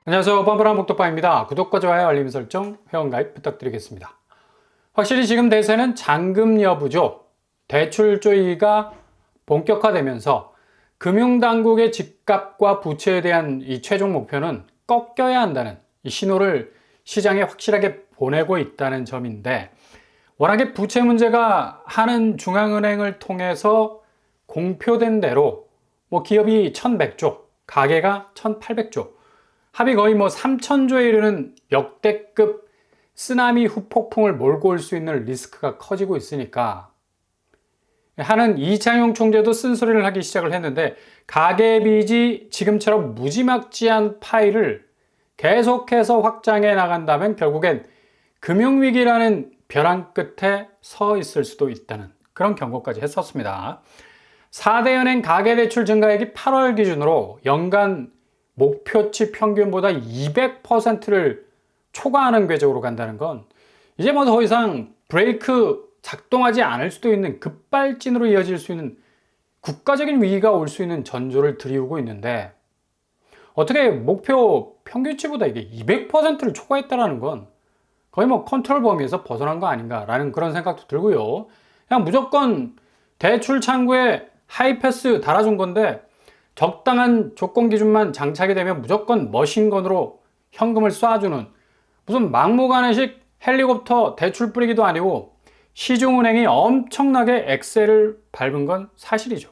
안녕하세요. 뻔뻔한 목독방입니다. 구독과 좋아요, 알림 설정, 회원가입 부탁드리겠습니다. 확실히 지금 대세는 잔금 여부죠. 대출 조이가 본격화되면서 금융당국의 집값과 부채에 대한 이 최종 목표는 꺾여야 한다는 이 신호를 시장에 확실하게 보내고 있다는 점인데, 워낙에 부채 문제가 하는 중앙은행을 통해서 공표된 대로 기업이 1100조, 가계가 1800조, 합이 거의 3000조에 이르는 역대급 쓰나미 후폭풍을 몰고 올 수 있는 리스크가 커지고 있으니까 하는 이창용 총재도 쓴소리를 하기 시작을 했는데, 가계빚이 지금처럼 무지막지한 파일을 계속해서 확장해 나간다면 결국엔 금융위기라는 벼랑 끝에 서 있을 수도 있다는 그런 경고까지 했었습니다. 4대 은행 가계대출 증가액이 8월 기준으로 연간 목표치 평균보다 200%를 초과하는 궤적으로 간다는 건 이제 더 이상 브레이크 작동하지 않을 수도 있는 급발진으로 이어질 수 있는 국가적인 위기가 올 수 있는 전조를 드리우고 있는데, 어떻게 목표 평균치보다 이게 200%를 초과했다는 건 거의 컨트롤 범위에서 벗어난 거 아닌가라는 그런 생각도 들고요. 그냥 무조건 대출 창구에 하이패스 달아준 건데 적당한 조건 기준만 장착이 되면 무조건 머신건으로 현금을 쏴주는 무슨 막무가내식 헬리콥터 대출 뿌리기도 아니고 시중은행이 엄청나게 엑셀을 밟은 건 사실이죠.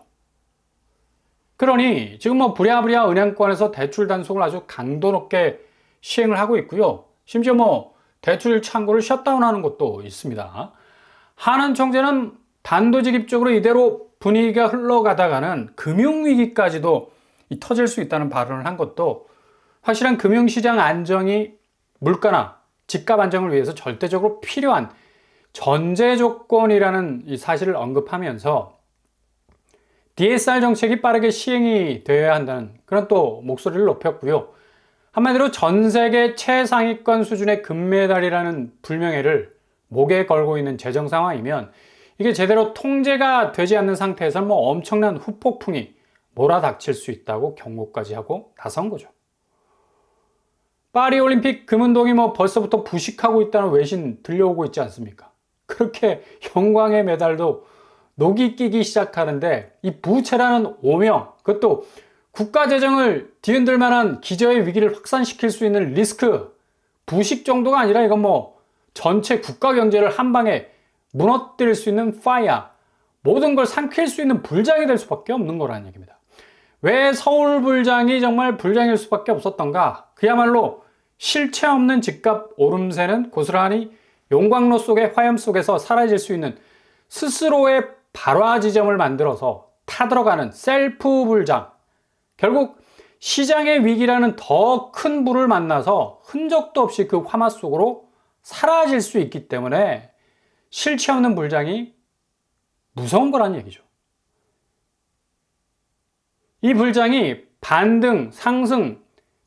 그러니 지금 부랴부랴 은행권에서 대출 단속을 아주 강도 높게 시행을 하고 있고요. 심지어 대출 창구를 셧다운하는 것도 있습니다. 하는 총재는 단도직입적으로 이대로 분위기가 흘러가다가는 금융위기까지도 터질 수 있다는 발언을 한 것도 확실한 금융시장 안정이 물가나 집값 안정을 위해서 절대적으로 필요한 전제 조건이라는 이 사실을 언급하면서 DSR 정책이 빠르게 시행이 되어야 한다는 그런 또 목소리를 높였고요. 한마디로 전 세계 최상위권 수준의 금메달이라는 불명예를 목에 걸고 있는 재정 상황이면 이게 제대로 통제가 되지 않는 상태에서는 엄청난 후폭풍이 몰아닥칠 수 있다고 경고까지 하고 나선 거죠. 파리올림픽 금운동이 벌써부터 부식하고 있다는 외신 들려오고 있지 않습니까? 그렇게 영광의 메달도 녹이 끼기 시작하는데 이 부채라는 오명, 그것도 국가 재정을 뒤흔들 만한 기저의 위기를 확산시킬 수 있는 리스크, 부식 정도가 아니라 이건 전체 국가 경제를 한 방에 무너뜨릴 수 있는 파이어, 모든 걸 삼킬 수 있는 불장이 될 수밖에 없는 거라는 얘기입니다. 왜 서울 불장이 정말 불장일 수밖에 없었던가? 그야말로 실체 없는 집값 오름세는 고스란히 용광로 속의 화염 속에서 사라질 수 있는 스스로의 발화 지점을 만들어서 타들어가는 셀프 불장, 결국 시장의 위기라는 더 큰 불을 만나서 흔적도 없이 그 화마 속으로 사라질 수 있기 때문에 실체 없는 불장이 무서운 거란 얘기죠. 이 불장이 반등, 상승,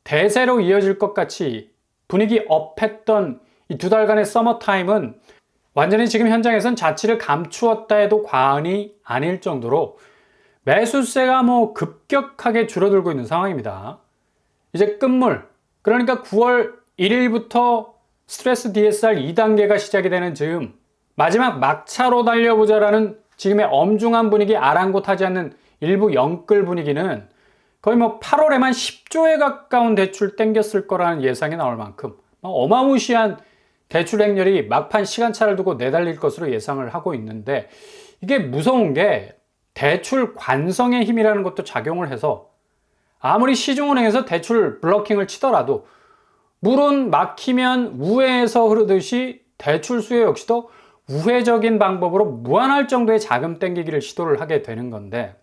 대세로 이어질 것 같이 분위기 업했던 이 2달간의 서머타임은 완전히 지금 현장에선 자취를 감추었다 해도 과언이 아닐 정도로 매수세가 급격하게 줄어들고 있는 상황입니다. 이제 끝물, 그러니까 9월 1일부터 스트레스 DSR 2단계가 시작이 되는 즈음 마지막 막차로 달려보자라는 지금의 엄중한 분위기 아랑곳하지 않는 일부 영끌 분위기는 거의 8월에만 10조에 가까운 대출 땡겼을 거라는 예상이 나올 만큼 어마무시한 대출 행렬이 막판 시간차를 두고 내달릴 것으로 예상을 하고 있는데, 이게 무서운 게 대출 관성의 힘이라는 것도 작용을 해서 아무리 시중은행에서 대출 블러킹을 치더라도 물은 막히면 우회에서 흐르듯이 대출 수요 역시도 우회적인 방법으로 무한할 정도의 자금 땡기기를 시도를 하게 되는 건데,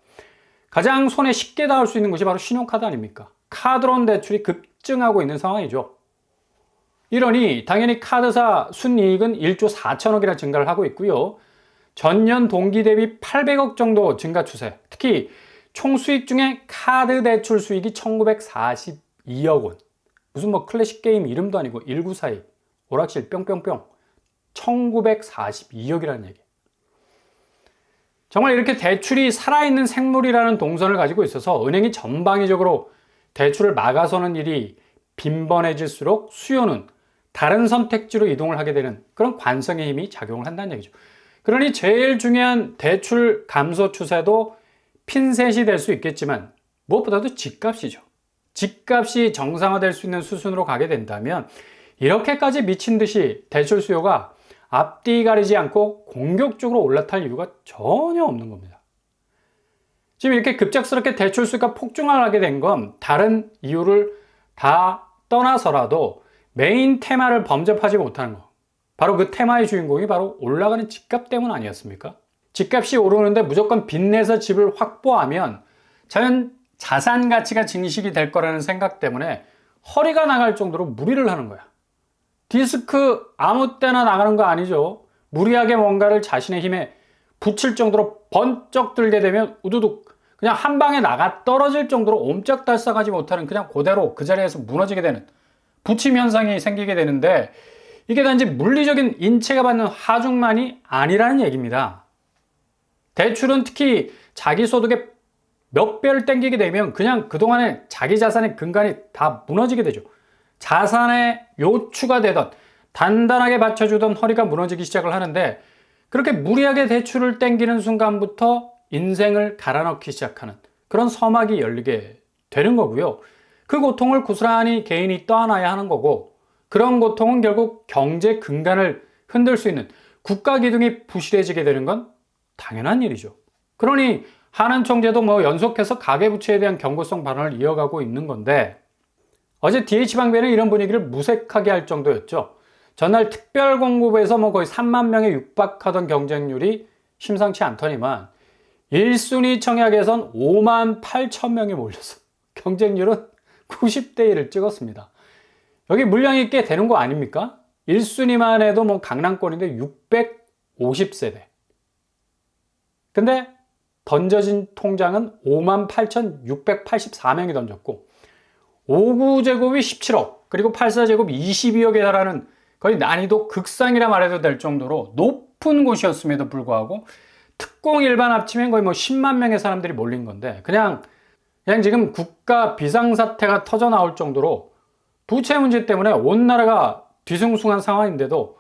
가장 손에 쉽게 닿을 수 있는 것이 바로 신용카드 아닙니까? 카드론 대출이 급증하고 있는 상황이죠. 이러니 당연히 카드사 순이익은 1조 4천억이나 증가를 하고 있고요. 전년 동기 대비 800억 정도 증가 추세. 특히 총 수익 중에 카드 대출 수익이 1942억 원. 무슨 클래식 게임 이름도 아니고 1942, 오락실 뿅뿅뿅. 1942억이라는 얘기. 정말 이렇게 대출이 살아있는 생물이라는 동선을 가지고 있어서 은행이 전방위적으로 대출을 막아서는 일이 빈번해질수록 수요는 다른 선택지로 이동을 하게 되는 그런 관성의 힘이 작용을 한다는 얘기죠. 그러니 제일 중요한 대출 감소 추세도 핀셋이 될 수 있겠지만 무엇보다도 집값이죠. 집값이 정상화될 수 있는 수준으로 가게 된다면 이렇게까지 미친 듯이 대출 수요가 앞뒤 가리지 않고 공격적으로 올라탈 이유가 전혀 없는 겁니다. 지금 이렇게 급작스럽게 대출 수요가 폭증하게 된 건 다른 이유를 다 떠나서라도 메인 테마를 범접하지 못하는 거. 바로 그 테마의 주인공이 바로 올라가는 집값 때문 아니었습니까? 집값이 오르는데 무조건 빚내서 집을 확보하면 자연 자산 가치가 증식이 될 거라는 생각 때문에 허리가 나갈 정도로 무리를 하는 거야. 디스크 아무 때나 나가는 거 아니죠. 무리하게 뭔가를 자신의 힘에 붙일 정도로 번쩍 들게 되면 우두둑 그냥 한 방에 나가 떨어질 정도로 옴짝달싹하지 못하는 그냥 그대로 그 자리에서 무너지게 되는 부침 현상이 생기게 되는데 이게 단지 물리적인 인체가 받는 하중만이 아니라는 얘기입니다. 대출은 특히 자기 소득의 몇 배를 땡기게 되면 그냥 그동안에 자기 자산의 근간이 다 무너지게 되죠. 자산의 요추가 되던 단단하게 받쳐주던 허리가 무너지기 시작을 하는데 그렇게 무리하게 대출을 땡기는 순간부터 인생을 갈아넣기 시작하는 그런 서막이 열리게 되는 거고요. 그 고통을 고스란히 개인이 떠안아야 하는 거고 그런 고통은 결국 경제 근간을 흔들 수 있는 국가 기둥이 부실해지게 되는 건 당연한 일이죠. 그러니 하는 총재도 뭐 연속해서 가계부채에 대한 경고성 발언을 이어가고 있는 건데 어제 DH방배는 이런 분위기를 무색하게 할 정도였죠. 전날 특별공급에서 뭐 거의 3만 명에 육박하던 경쟁률이 심상치 않더니만 1순위 청약에선 5만 8천 명이 몰려서 경쟁률은 90대 1을 찍었습니다. 여기 물량이 꽤 되는 거 아닙니까? 1순위만 해도 뭐 강남권인데 650세대. 근데 던져진 통장은 5만 8,684명이 던졌고 5구제곱이 17억 그리고 84제곱 22억에 달하는 거의 난이도 극상이라 말해도 될 정도로 높은 곳이었음에도 불구하고 특공 일반 합치면 거의 뭐 10만 명의 사람들이 몰린 건데 그냥 지금 국가 비상사태가 터져 나올 정도로 부채 문제 때문에 온 나라가 뒤숭숭한 상황인데도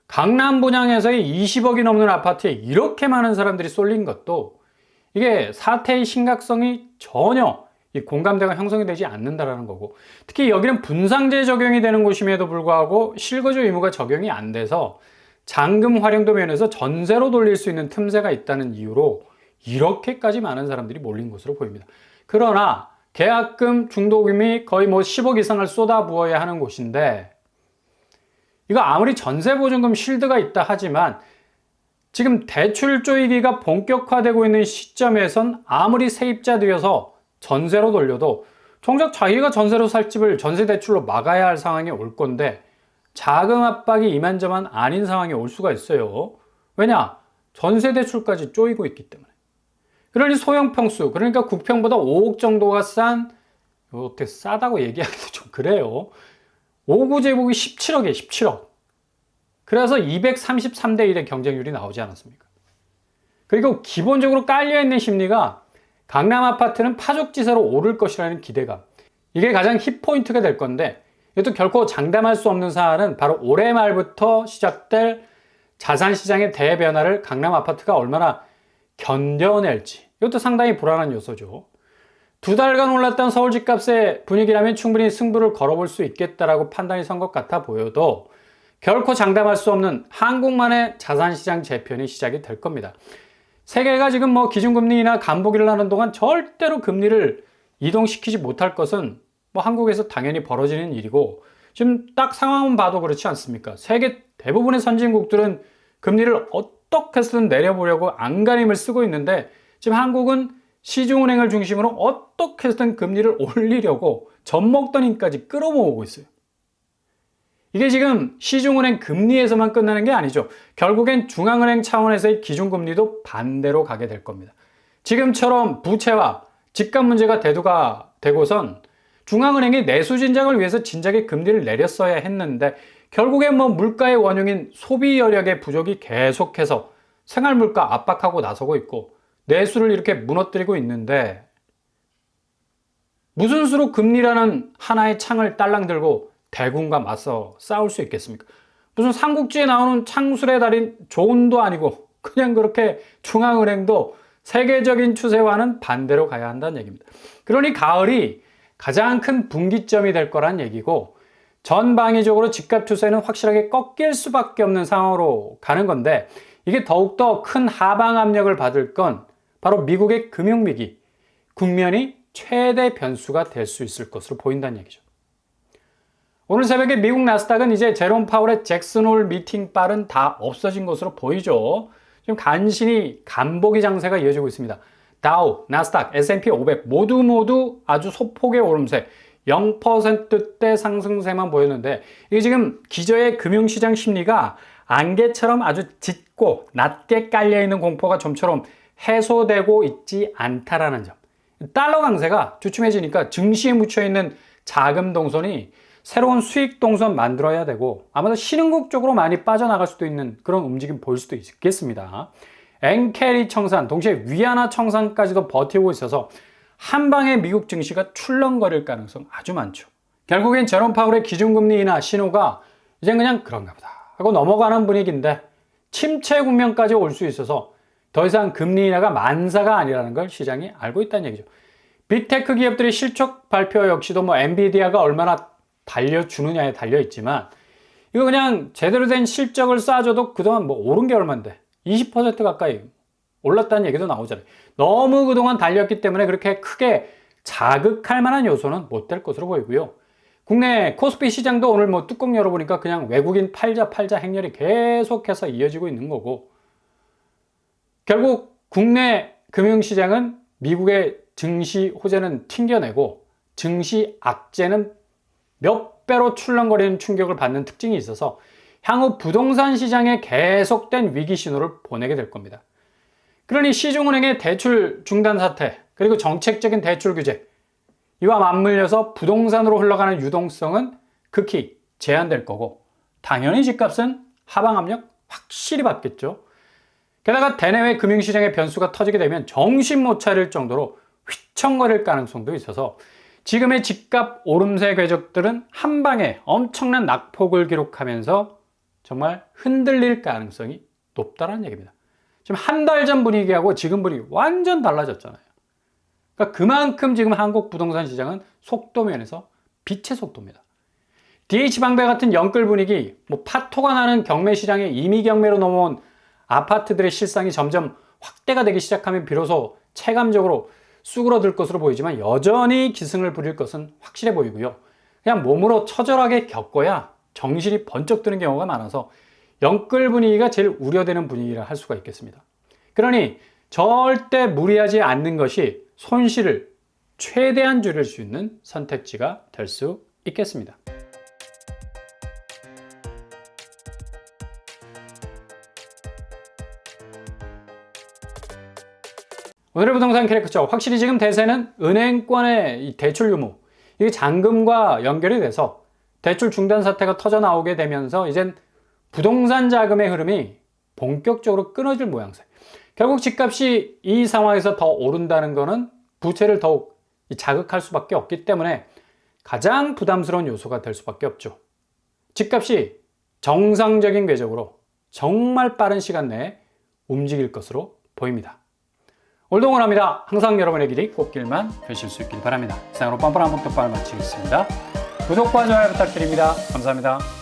강남 분양에서의 20억이 넘는 아파트에 이렇게 많은 사람들이 쏠린 것도 이게 사태의 심각성이 전혀 공감대가 형성이 되지 않는다라는 거고 특히 여기는 분상제 적용이 되는 곳임에도 불구하고 실거주 의무가 적용이 안 돼서 잔금 활용도 면에서 전세로 돌릴 수 있는 틈새가 있다는 이유로 이렇게까지 많은 사람들이 몰린 것으로 보입니다. 그러나 계약금 중도금이 거의 뭐 10억 이상을 쏟아부어야 하는 곳인데 이거 아무리 전세보증금 실드가 있다 하지만 지금 대출 쪼이기가 본격화되고 있는 시점에선 아무리 세입자들여서 전세로 돌려도 정작 자기가 전세로 살 집을 전세 대출로 막아야 할 상황이 올 건데 자금 압박이 이만저만 아닌 상황이 올 수가 있어요. 왜냐? 전세 대출까지 쪼이고 있기 때문에. 그러니 소형 평수, 그러니까 국평보다 5억 정도가 싼, 어떻게 싸다고 얘기하기도 좀 그래요. 5구 제곱이 17억이에요, 17억. 그래서 233대 1의 경쟁률이 나오지 않았습니까? 그리고 기본적으로 깔려있는 심리가 강남 아파트는 파죽지세로 오를 것이라는 기대감. 이게 가장 힙포인트가 될 건데 이것도 결코 장담할 수 없는 사안은 바로 올해 말부터 시작될 자산시장의 대변화를 강남 아파트가 얼마나 견뎌낼지 이것도 상당히 불안한 요소죠. 2달간 올랐던 서울 집값의 분위기라면 충분히 승부를 걸어볼 수 있겠다라고 판단이 선 것 같아 보여도 결코 장담할 수 없는 한국만의 자산시장 재편이 시작이 될 겁니다. 세계가 지금 뭐 기준금리나 간보기를 하는 동안 절대로 금리를 이동시키지 못할 것은 뭐 한국에서 당연히 벌어지는 일이고 지금 딱 상황만 봐도 그렇지 않습니까? 세계 대부분의 선진국들은 금리를 어떻게 해서든 내려보려고 안간힘을 쓰고 있는데 지금 한국은 시중은행을 중심으로 어떻게 해서든 금리를 올리려고 젖먹던 힘까지 끌어모으고 있어요. 이게 지금 시중은행 금리에서만 끝나는 게 아니죠. 결국엔 중앙은행 차원에서의 기준금리도 반대로 가게 될 겁니다. 지금처럼 부채와 집값 문제가 대두가 되고선 중앙은행이 내수 진작을 위해서 진작에 금리를 내렸어야 했는데 결국엔 뭐 물가의 원흉인 소비 여력의 부족이 계속해서 생활물가 압박하고 나서고 있고 내수를 이렇게 무너뜨리고 있는데 무슨 수로 금리라는 하나의 창을 딸랑 들고 대군과 맞서 싸울 수 있겠습니까? 무슨 삼국지에 나오는 창술의 달인 조은도 아니고 그냥 그렇게 중앙은행도 세계적인 추세와는 반대로 가야 한다는 얘기입니다. 그러니 가을이 가장 큰 분기점이 될 거란 얘기고, 전방위적으로 집값 추세는 확실하게 꺾일 수밖에 없는 상황으로 가는 건데, 이게 더욱더 큰 하방 압력을 받을 건 바로 미국의 금융위기 국면이 최대 변수가 될 수 있을 것으로 보인다는 얘기죠. 오늘 새벽에 미국 나스닥은 이제 제롬 파월의 잭슨홀 미팅 발은 다 없어진 것으로 보이죠. 지금 간신히 간보기 장세가 이어지고 있습니다. 다우, 나스닥, S&P 500 모두 아주 소폭의 오름세, 0%대 상승세만 보였는데, 이게 지금 기저의 금융시장 심리가 안개처럼 아주 짙고 낮게 깔려있는 공포가 좀처럼 해소되고 있지 않다라는 점. 달러 강세가 주춤해지니까 증시에 묻혀있는 자금 동선이 새로운 수익 동선 만들어야 되고, 아마도 신흥국 쪽으로 많이 빠져나갈 수도 있는 그런 움직임 보일 수도 있겠습니다. 엔캐리 청산, 동시에 위안화 청산까지도 버티고 있어서 한 방에 미국 증시가 출렁거릴 가능성 아주 많죠. 결국엔 제롬 파월의 기준금리 인하 신호가 이젠 그냥 그런가 보다 하고 넘어가는 분위기인데, 침체 국면까지 올 수 있어서 더 이상 금리 인하가 만사가 아니라는 걸 시장이 알고 있다는 얘기죠. 빅테크 기업들의 실적 발표 역시도 엔비디아가 얼마나 달려주느냐에 달려있지만, 이거 그냥 제대로 된 실적을 쌓아줘도 그동안 오른 게 얼만데 20% 가까이 올랐다는 얘기도 나오잖아요. 너무 그동안 달렸기 때문에 그렇게 크게 자극할 만한 요소는 못 될 것으로 보이고요. 국내 코스피 시장도 오늘 뚜껑 열어보니까 그냥 외국인 팔자 행렬이 계속해서 이어지고 있는 거고, 결국 국내 금융시장은 미국의 증시 호재는 튕겨내고 증시 악재는 몇 배로 출렁거리는 충격을 받는 특징이 있어서 향후 부동산 시장에 계속된 위기 신호를 보내게 될 겁니다. 그러니 시중은행의 대출 중단 사태, 그리고 정책적인 대출 규제, 이와 맞물려서 부동산으로 흘러가는 유동성은 극히 제한될 거고, 당연히 집값은 하방 압력 확실히 받겠죠. 게다가 대내외 금융시장의 변수가 터지게 되면 정신 못 차릴 정도로 휘청거릴 가능성도 있어서 지금의 집값 오름세 궤적들은 한 방에 엄청난 낙폭을 기록하면서 정말 흔들릴 가능성이 높다는 얘기입니다. 지금 한 달 전 분위기하고 지금 분위기 완전 달라졌잖아요. 그러니까 그만큼 지금 한국 부동산 시장은 속도 면에서 빛의 속도입니다. DH방배 같은 영끌 분위기, 파토가 나는 경매 시장에 이미 경매로 넘어온 아파트들의 실상이 점점 확대가 되기 시작하면 비로소 체감적으로 쑥으로들 것으로 보이지만, 여전히 기승을 부릴 것은 확실해 보이고요. 그냥 몸으로 처절하게 겪어야 정신이 번쩍 드는 경우가 많아서 영끌 분위기가 제일 우려되는 분위기라 할 수가 있겠습니다. 그러니 절대 무리하지 않는 것이 손실을 최대한 줄일 수 있는 선택지가 될 수 있겠습니다. 오늘의 부동산 캐릭터, 확실히 지금 대세는 은행권의 이 대출 유무, 이게 잔금과 연결이 돼서 대출 중단 사태가 터져 나오게 되면서 이젠 부동산 자금의 흐름이 본격적으로 끊어질 모양새. 결국 집값이 이 상황에서 더 오른다는 것은 부채를 더욱 자극할 수밖에 없기 때문에 가장 부담스러운 요소가 될 수밖에 없죠. 집값이 정상적인 궤적으로 정말 빠른 시간 내에 움직일 것으로 보입니다. 오늘도 응원합니다. 항상 여러분의 길이 꽃길만 되실 수 있길 바랍니다. 이상으로 뻔뻔한 본격방을 마치겠습니다. 구독과 좋아요 부탁드립니다. 감사합니다.